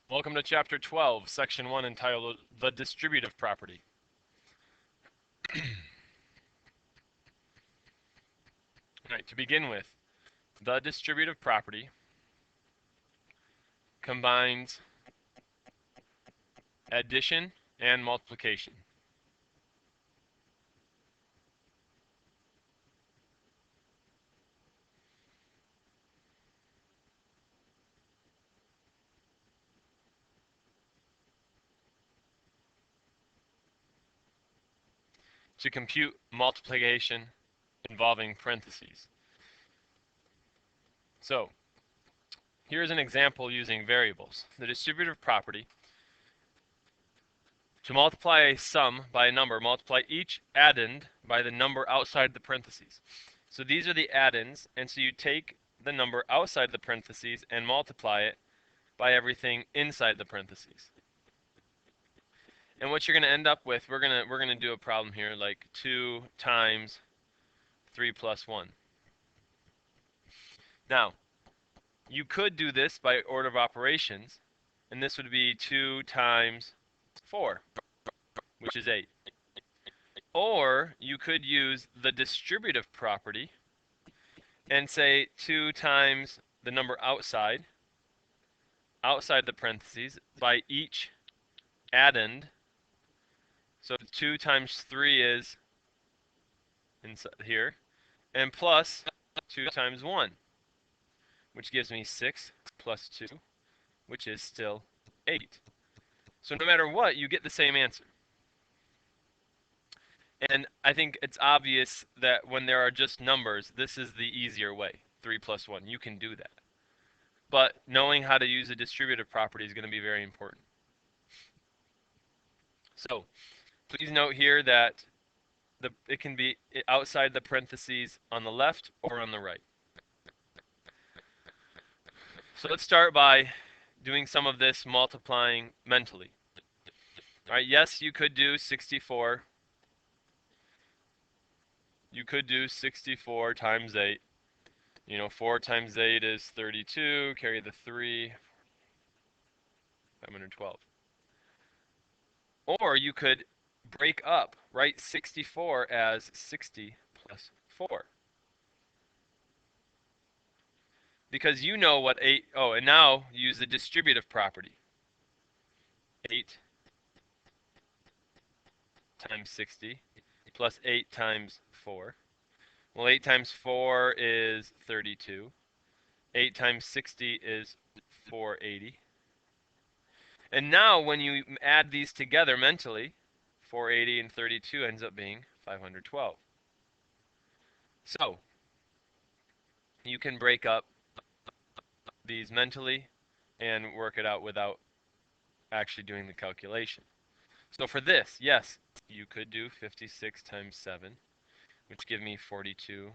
Welcome to Chapter 12, Section 1, entitled The Distributive Property. Alright, to begin with, the distributive property combines addition and multiplication. To compute multiplication involving parentheses. So, here's an example using variables. The distributive property: to multiply a sum by a number, multiply each addend by the number outside the parentheses. So these are the addends, and so you take the number outside the parentheses and multiply it by everything inside the parentheses. And what you're going to end up with, we're going to do a problem here like 2 times 3 plus 1. Now, you could do this by order of operations, and this would be 2 times 4, which is 8. Or you could use the distributive property and say 2 times the number outside the parentheses by each addend. So 2 times 3 is inside here, and plus 2 times 1, which gives me 6 plus 2, which is still 8. So no matter what, you get the same answer. And I think it's obvious that when there are just numbers, this is the easier way, 3 plus 1. You can do that. But knowing how to use a distributive property is going to be very important. So please note here that it can be outside the parentheses on the left or on the right. So let's start by doing some of this multiplying mentally. All right, yes, you could do 64. You could do 64 times 8. 4 times 8 is 32. Carry the 3, 512. Or you could break up, write 64 as 60 plus 4. Because you know what 8, and now use the distributive property. 8 times 60 plus 8 times 4. Well, 8 times 4 is 32. 8 times 60 is 480. And now when you add these together mentally, 480 and 32 ends up being 512. So you can break up these mentally and work it out without actually doing the calculation. So for this, yes, you could do 56 times 7, which give me 42.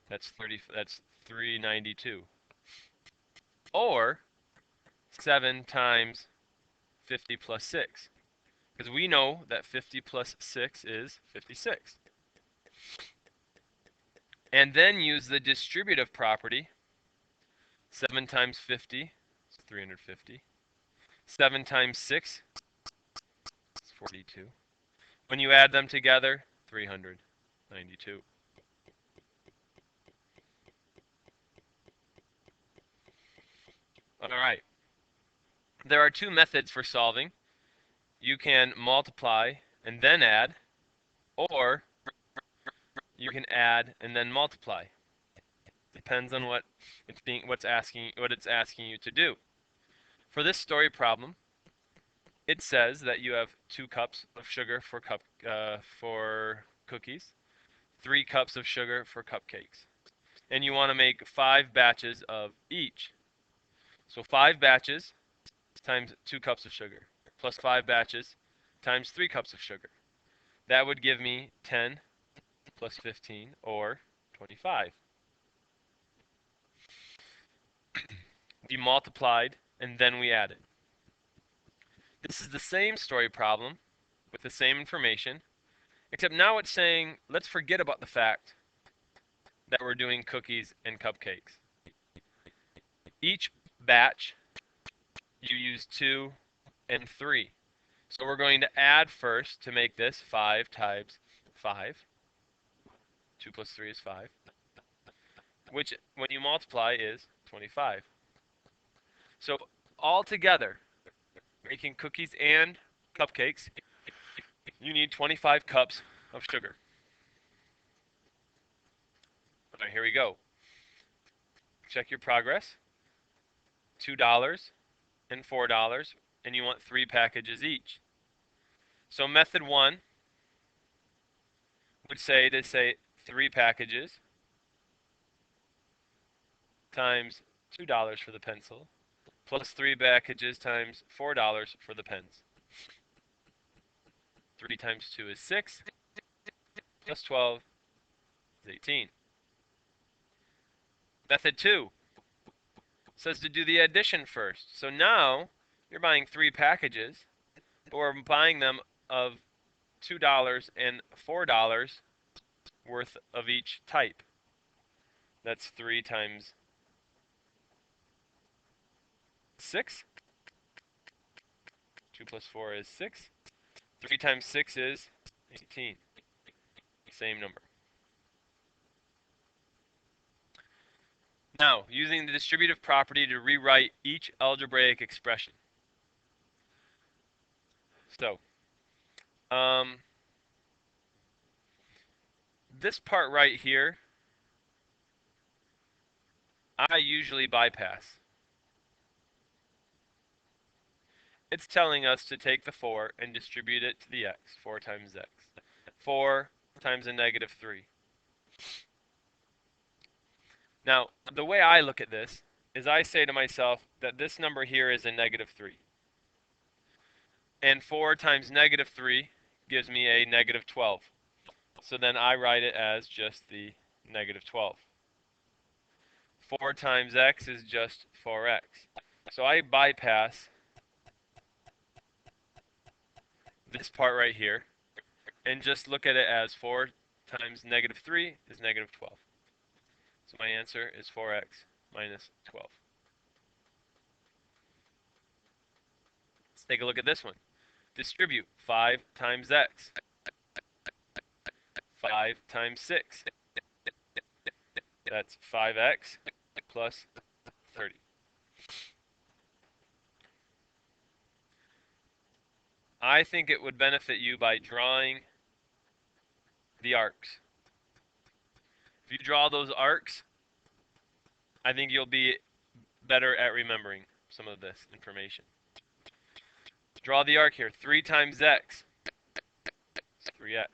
That's 392. Or 7 times 50 plus 6, because we know that 50 plus 6 is 56. And then use the distributive property. 7 times 50 is 350. 7 times 6 is 42. When you add them together, 392. All right. There are two methods for solving. You can multiply and then add, or you can add and then multiply. Depends on what it's asking you to do. For this story problem, it says that you have 2 cups of sugar for cookies, 3 cups of sugar for cupcakes, and you want to make 5 batches of each. So 5 batches times 2 cups of sugar plus 5 batches times 3 cups of sugar. That would give me 10 plus 15, or 25. We multiplied and then we added. This is the same story problem with the same information, except now it's saying let's forget about the fact that we're doing cookies and cupcakes. Each batch you use 2 and 3. So we're going to add first to make this 5 times 5. 2 plus 3 is 5, which when you multiply is 25. So all together, making cookies and cupcakes, you need 25 cups of sugar. All right, here we go. Check your progress. $2 and $4, and you want 3 packages each. So method 1 would say 3 packages times $2 for the pencil, plus 3 packages times $4 for the pens. 3 times 2 is 6, plus 12 is 18. Method 2 says to do the addition first. So now you're buying 3 packages, but we're buying them of $2 and $4 worth of each type. That's 3 times 6. 2 plus 4 is 6. 3 times 6 is 18. Same number. Now, using the distributive property to rewrite each algebraic expression. So, this part right here, I usually bypass. It's telling us to take the 4 and distribute it to the x, 4 times x. 4 times a negative 3. Now, the way I look at this is I say to myself that this number here is a negative 3. And 4 times negative 3 gives me a negative 12. So then I write it as just the negative 12. 4 times x is just 4x. So I bypass this part right here and just look at it as 4 times negative 3 is negative 12. So my answer is 4x minus 12. Let's take a look at this one. Distribute 5 times x. 5 times 6. That's 5x plus 30. I think it would benefit you by drawing the arcs. If you draw those arcs, I think you'll be better at remembering some of this information. Draw the arc here. 3 times x is 3x.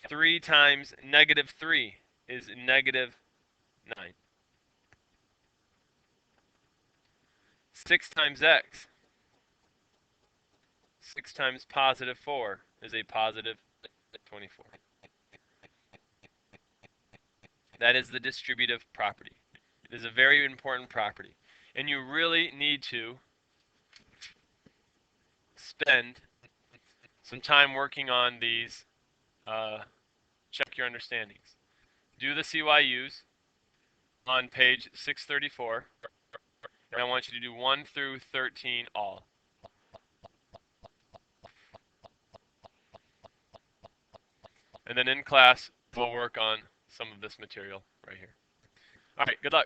3 times negative 3 is negative 9. 6 times x. 6 times positive 4 is a positive 24. That is the distributive property. It is a very important property. And you really need to spend some time working on these. Check your understandings. Do the CYUs on page 634. And I want you to do 1 through 13 all. And then in class, we'll work on some of this material right here. All right, good luck.